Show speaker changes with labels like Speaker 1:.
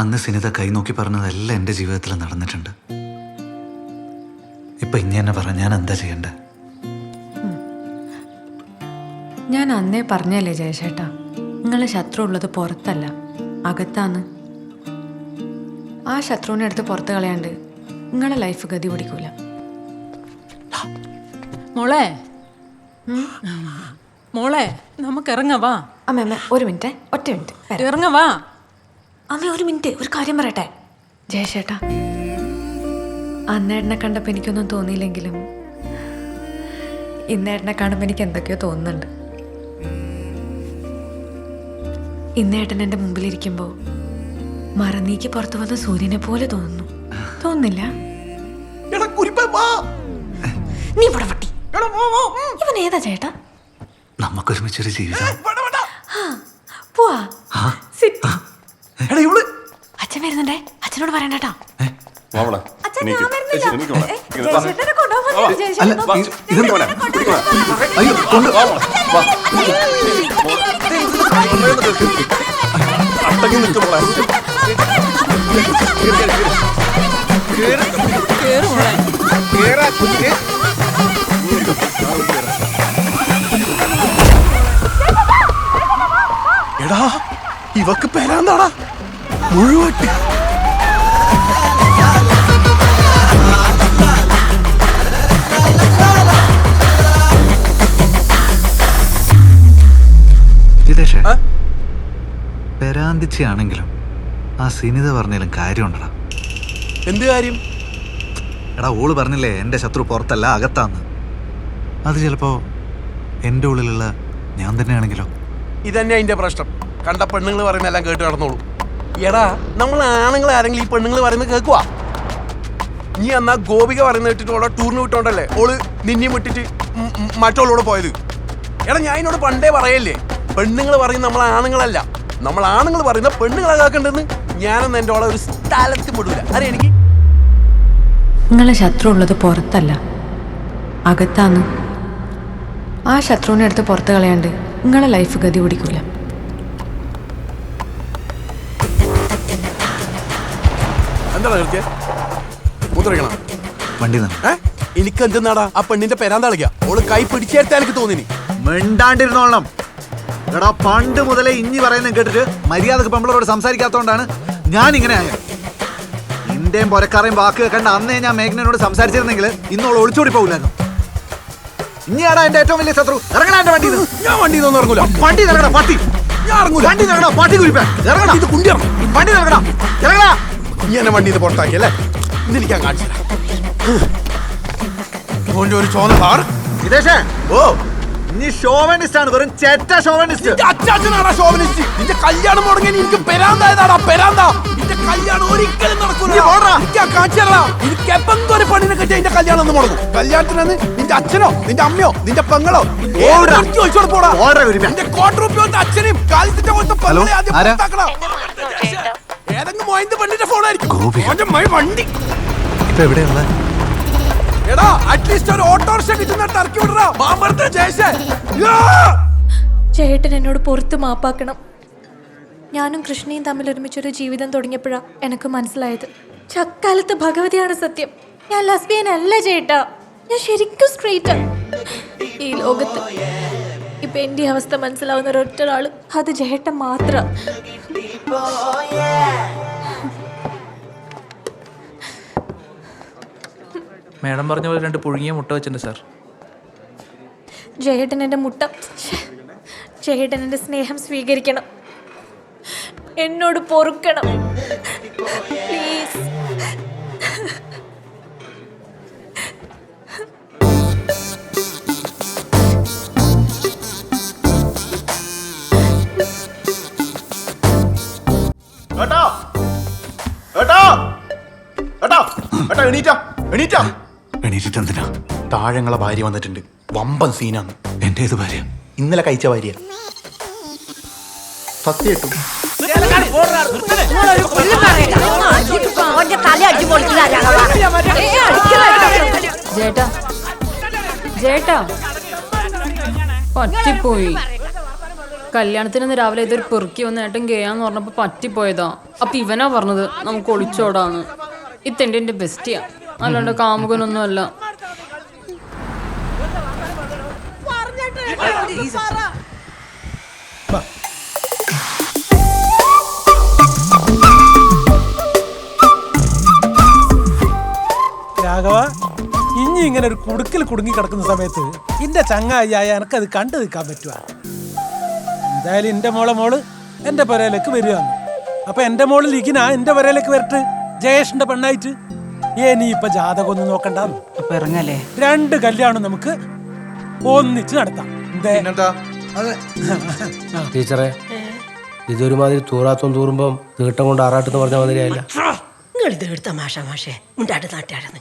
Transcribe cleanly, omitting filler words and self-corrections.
Speaker 1: അന്ന് സിനിത കൈനോക്കി പറഞ്ഞതെല്ലാം എൻ്റെ ജീവിതത്തിൽ നടന്നിട്ടുണ്ട്. ഇപ്പൊ ഇങ്ങനെ പറ, ഞാൻ എന്താ ചെയ്യണ്ടേ?
Speaker 2: ഞാൻ അന്നേ പറഞ്ഞല്ലേ ജയശേട്ടാ, നിങ്ങളെ ശത്രു ഉള്ളത് പുറത്തല്ല, അകത്താന്ന്. ആ ശത്രുവിനെ എടുത്ത് പുറത്ത് കളയാണ്ട് നിങ്ങളെ ലൈഫ് ഗതി പിടിക്കൂല.
Speaker 3: മോളെ മോളെ നമുക്ക് ഇറങ്ങവാ.
Speaker 2: അമ്മ ഒരു മിനിറ്റ്, ഒറ്റ മിനിറ്റ്
Speaker 3: ഇറങ്ങവാ.
Speaker 2: അമ്മ ഒരു മിനിറ്റ്, ഒരു കാര്യം പറയട്ടെ. ജയശേട്ടാ, അന്നേട്ടനെ കണ്ടപ്പോൾ എനിക്കൊന്നും തോന്നിയില്ലെങ്കിലും ഇന്നേട്ടനെ കാണുമ്പോൾ എനിക്ക് എന്തൊക്കെയോ തോന്നുന്നുണ്ട്. ഇന്നേട്ടൻ എൻ്റെ മുമ്പിലിരിക്കുമ്പോൾ മറന്നീക്ക് പുറത്തു വന്ന സൂര്യനെ പോലെ തോന്നുന്നു. തോന്നുന്നില്ല? നീ ഇവിടെ വട്ടി. ഇവൻ ഏതാ ചേട്ടാ?
Speaker 1: നമുക്കൊരുമിച്ചൊരു ജീവിതം.
Speaker 2: പോവാ. അച്ഛൻ വരുന്നുണ്ടേ, അച്ഛനോട് പറയണ്ടേട്ടാ.
Speaker 4: എടാ, ഇവക്ക് പേരാന്താടാ മുഴുവട്ടി.
Speaker 1: ജിതേഷേ, പെരാന്തിച്ചാണെങ്കിലും ആ സിനിത പറഞ്ഞാലും കാര്യമുണ്ടടാ.
Speaker 4: എന്ത് കാര്യം?
Speaker 1: എടാ, ഓള് പറഞ്ഞില്ലേ എൻ്റെ ശത്രു പുറത്തല്ല അകത്താന്ന്. അത് ചിലപ്പോ എൻ്റെ ഉള്ളിലുള്ള ഞാൻ തന്നെയാണെങ്കിലോ?
Speaker 4: ഇതന്നെ അതിന്റെ പ്രശ്നം. കണ്ട പെണ്ണുങ്ങൾ പറയുന്നതെല്ലാം കേട്ട് നടന്നോളൂ. എടാ, നമ്മൾ ആണുങ്ങൾ ആരെങ്കിലും ഈ പെണ്ണുങ്ങൾ പറയുന്നത് കേൾക്കുവാ? നീ എന്നാ ഗോപിക പറയുന്നത് കേട്ടിട്ട് ഓളെ ടൂറിന് വിട്ടോണ്ടല്ലേ ഓള് നിന്നെയും വിട്ടിട്ട് മറ്റോളോട് പോയത്? എടാ, ഞാൻ എന്നോട് പണ്ടേ പറയല്ലേ, പെണ്ണുങ്ങൾ പറയുന്ന നമ്മൾ ആണുങ്ങളല്ല, നമ്മൾ ആണുങ്ങൾ പറയുന്ന പെണ്ണുങ്ങളെ കേൾക്കണ്ടെന്ന്. ഞാനൊന്നും എൻ്റെ ഓളെ ഒരു സ്ഥലത്ത് വിടൂല. അറിയാം എനിക്ക്.
Speaker 2: നിങ്ങളെ ശത്രു ഉള്ളത് പുറത്തല്ല, അകത്താന്ന്. ആ ശത്രുവിനെ എടുത്ത് പുറത്ത് കളയാണ്ട് നിങ്ങളെ ലൈഫ് ഗതി പിടിക്കൂല.
Speaker 4: എന്താ മുദ്രക്കണം
Speaker 1: വണ്ടി
Speaker 4: എനിക്ക് എന്തെന്നാടാ ആ പെണ്ണിന്റെ പെരാന്താ കളിക്കാ? ഓള് കൈ പിടിച്ചേർത്താ എനിക്ക് തോന്നിനി.
Speaker 1: മിണ്ടാണ്ടിരുന്നോളണം. എടാ, പണ്ട് മുതലേ ഇഞ്ഞി പറയുന്നത് കേട്ടിട്ട് മര്യാദക്ക് പെമ്പിളോട് സംസാരിക്കാത്തോണ്ടാണ് ഞാൻ ഇങ്ങനെ ആയത്. ഇന്ത്യയും പൊരക്കാരെയും വാക്ക് കേൾക്കണ്ട അന്നേ ഞാൻ മേഘനോട് സംസാരിച്ചിരുന്നെങ്കിൽ ഇന്നോള് ഒളിച്ചോടി പോകില്ലായിരുന്നു. ഇനിയാടാ എന്റെ ഏറ്റവും വലിയ ശത്രു. ഇറങ്ങണ എന്റെ വണ്ടി.
Speaker 4: ഞാൻ വണ്ടി ഇറങ്ങൂല.
Speaker 1: വണ്ടി ഇറങ്ങണ പട്ടി.
Speaker 4: ഞാൻ ഇറങ്ങൂല.
Speaker 1: വണ്ടി ഇറങ്ങണ പട്ടി കുരിപ്പ. ഇറങ്ങണ
Speaker 4: ഇത് കുണ്ടി ഇറങ്ങും.
Speaker 1: വണ്ടി ഇറങ്ങണ. ഇറങ്ങണ.
Speaker 4: നീ എന്നെ വണ്ടി ഇത് പുറത്താക്കിയല്ലേ? ഇതെനിക്കാൻ കാണിച്ചില്ല. ഒരു ചോന്ന കാർ.
Speaker 1: വിദേശേ,
Speaker 4: ഓ,
Speaker 1: നീ ഷോവനിസ്റ്റ് ആണ്, വെറും ചെറ്റ ഷോവനിസ്റ്റ്.
Speaker 4: അച്ചാച്ചനാടാ ഷോവനിസ്റ്റ്. നിന്റെ കല്യാണം മുടങ്ങി എനിക്ക് പെരാന്തായതാടാ പെരാന്ത. നിന്റെ കല്യാണം ഒരിക്കലും നടക്കൂല. എനിക്ക് എപ്പെങ്കിലും ഒരു പെണ്ണിനെ കെട്ടി എന്റെ കല്യാണം ഒന്ന് മുടങ്ങും. കല്യാണത്തിന് നിന്റെ അച്ഛനോ നിന്റെ അമ്മയോ നിന്റെ പെങ്ങളോ ചോദിച്ചോട് പോടാ. നിന്റെ കോട്ടറുപ്യോന്റെ അച്ഛനെയും കാലിത്തിന്റെ ഏതെങ്കിലും മോയന്ത് പെണ്ണിന്റെ ഫോണായിരിക്കും വണ്ടി.
Speaker 1: ഇപ്പൊ എവിടെയുള്ള?
Speaker 4: എടാ, അറ്റ്ലീസ്റ്റ് ഒരു ഓട്ടോറിക്ഷ കിട്ടുന്നിടത്ത് ഇറക്കി വിടറാ.
Speaker 5: ചേട്ടൻ എന്നോട് പുറത്ത് മാപ്പാക്കണം. ഞാനും കൃഷ്ണയും തമ്മിൽ ഒരുമിച്ചൊരു ജീവിതം തുടങ്ങിയപ്പോഴാ എനിക്ക് മനസ്സിലായത്, ചക്കാലത്ത് ഭഗവതിയാണ് സത്യം. ഞാൻ ലെസ്ബിയൻ അല്ല ചേട്ടാ, ഞാൻ ശരിക്കും സ്ട്രെയിറ്റാ. ഈ ലോകത്ത് ഇപ്പൊ എന്റെ അവസ്ഥ മനസ്സിലാവുന്ന ഒരൊറ്റ ഒരാള്, അത് ചേട്ടൻ മാത്രം.
Speaker 6: മേഡം പറഞ്ഞ പോലെ 2 പുഴുങ്ങിയ മുട്ട വെച്ചിട്ടുണ്ട് സാർ.
Speaker 5: ചേട്ടൻ എൻ്റെ മുട്ട, ചേട്ടൻ എൻ്റെ സ്നേഹം സ്വീകരിക്കണം, എന്നോട് പൊറുക്കണം പ്ലീസ്.
Speaker 1: എണീറ്റിട്ട് എന്തിനാ?
Speaker 4: താഴങ്ങളെ ഭാര്യ വന്നിട്ടുണ്ട്. വമ്പൻ സീനാണ്.
Speaker 1: എന്റെ ഏത് ഭാര്യ?
Speaker 4: ഇന്നലെ കഴിച്ച ഭാര്യ. സത്യം.
Speaker 2: ചേട്ടാ, ചേട്ടാ പറ്റിപ്പോയി.
Speaker 3: കല്യാണത്തിന് രാവിലെ ഇതൊരു പെറുക്കി വന്ന് ഏട്ടൻ ഗേയാന്ന് പറഞ്ഞപ്പോ പറ്റിപ്പോയതാ. അപ്പൊ ഇവനാ പറഞ്ഞത് നമുക്ക് ഒളിച്ചോടാന്ന്. ഇതെന്റെ എന്റെ ബെസ്റ്റിയാ, അല്ലാണ്ട് കാമുകനൊന്നും അല്ല.
Speaker 7: രാഘവ, ഇനി ഇങ്ങനെ ഒരു കുടുക്കിൽ കുടുങ്ങി കിടക്കുന്ന സമയത്ത് എന്റെ ചങ്ങായിയായ എനക്കത് കണ്ടു നിൽക്കാൻ പറ്റുക. എന്തായാലും എന്റെ മോള് എന്റെ പുരയിലേക്ക് വരികയാണ്. അപ്പൊ എന്റെ മോള് ലിഖിന എന്റെ പുരയിലേക്ക് വരട്ടെ, ജയേഷിന്റെ പെണ്ണായിട്ട്. നീ ഇപ്പൊ ജാതകം ഒന്നും നോക്കണ്ടെന്ന്.
Speaker 8: അപ്പൊ ഇറങ്ങല്ലേ?
Speaker 7: 2 കല്യാണം നമുക്ക് ഒന്നിച്ച് നടത്താം.
Speaker 9: ടീച്ചറെ, ഇതൊരുമാതിരി തൂറുമ്പം തീട്ടം കൊണ്ട് ആറാട്ടെന്ന് പറഞ്ഞ മാതിരി ആയില്ല.
Speaker 8: നിങ്ങൾ ഇത് എടുത്ത മാഷേ മുണ്ടാട്ട് നാട്ടായിരുന്നു.